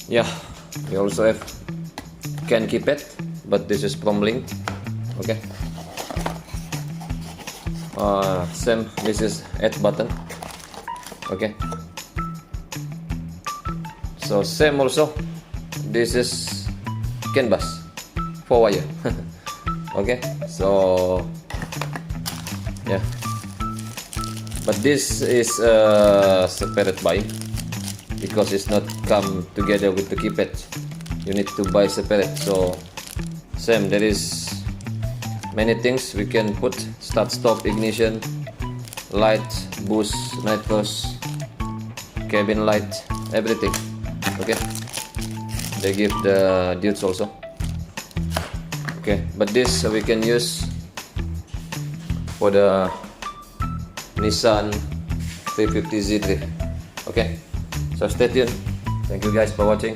Yeah, we also have Can Keypad, but this is from Link. Okay. Same, this is add button. Okay. So same also, this is CAN bus 4 wire. Okay, so yeah, but this is separate buying because it's not come together with the keypad. You need to buy separate. So same, there is many things we can put: start, stop, ignition, light, boost, night boost, cabin light, everything. Okay, they give the dudes also. Okay, but this we can use for the Nissan 350Z3. Okay, so stay tuned. Thank you guys for watching.